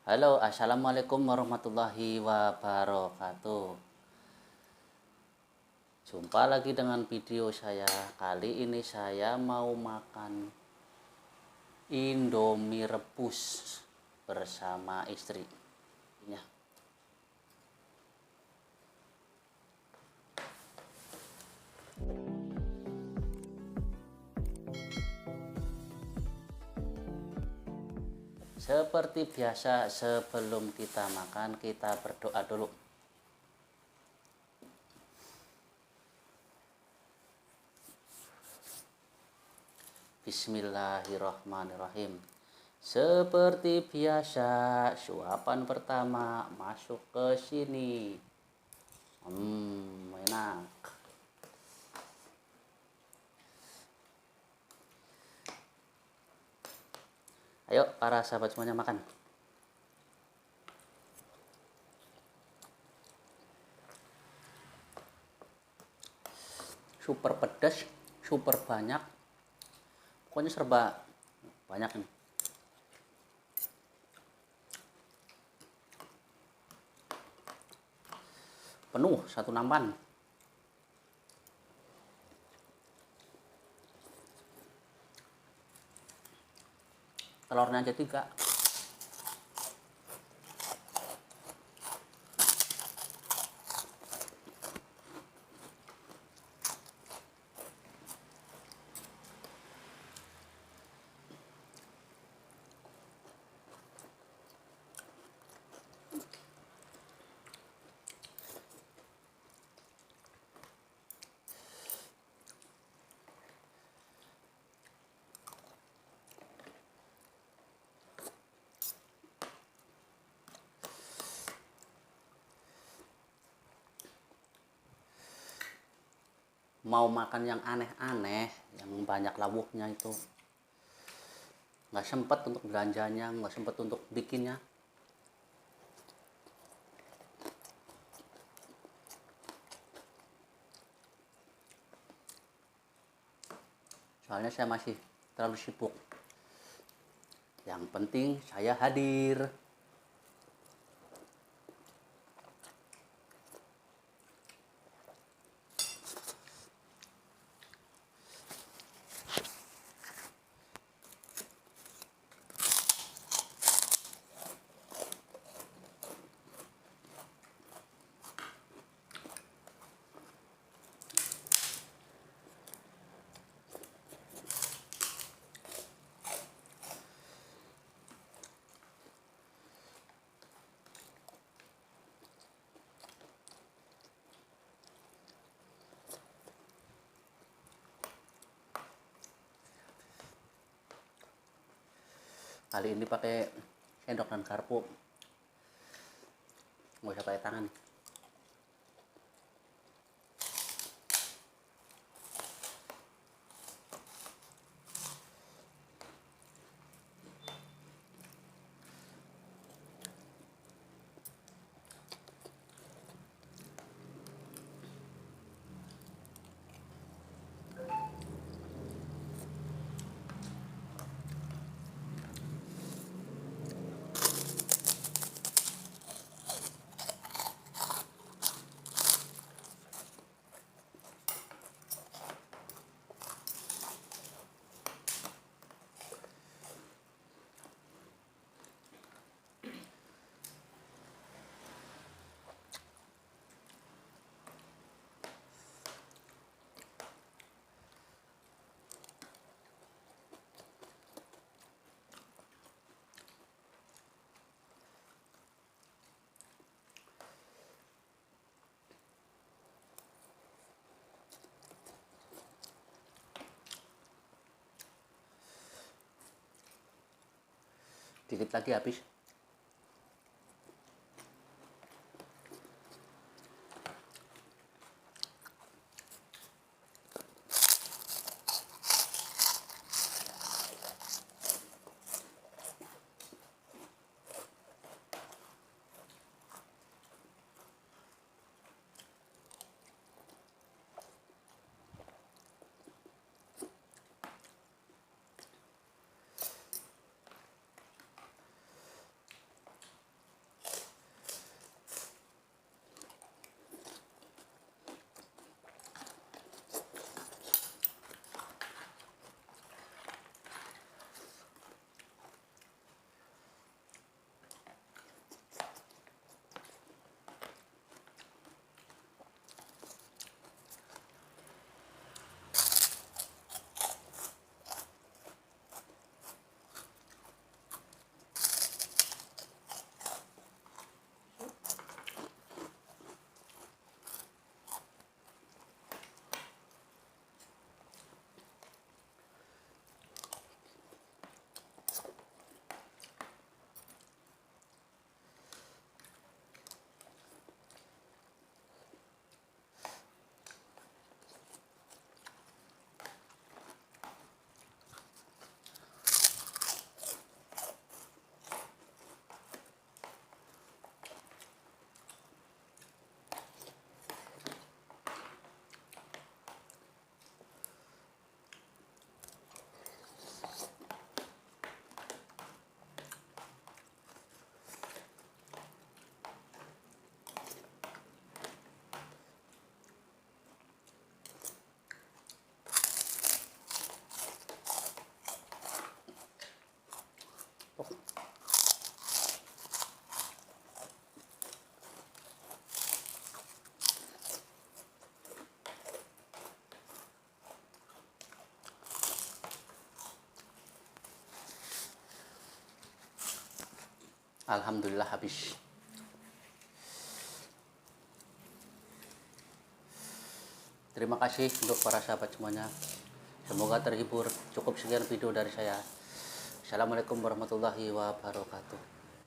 Halo, assalamualaikum warahmatullahi wabarakatuh. Jumpa lagi dengan video saya. Kali ini saya mau makan Indomie rebus bersama istri. Ya. Seperti biasa, sebelum kita makan, kita berdoa dulu. Bismillahirrahmanirrahim. Seperti biasa, suapan pertama masuk ke sini. Enak. Ayo para sahabat semuanya makan. Super pedas, super banyak. Pokoknya serba banyak nih. Penuh satu nampan. Telurnya aja 3. Mau makan yang aneh-aneh, yang banyak lawuhnya itu nggak sempet untuk belanjanya, nggak sempet untuk bikinnya. Soalnya saya masih terlalu sibuk. Yang penting saya hadir. Kali ini pakai sendok dan garpu, nggak usah pakai tangan. Dikit lagi habis. Alhamdulillah habis. Terima kasih untuk para sahabat semuanya. Semoga terhibur. Cukup sekian video dari saya. Assalamualaikum warahmatullahi wabarakatuh.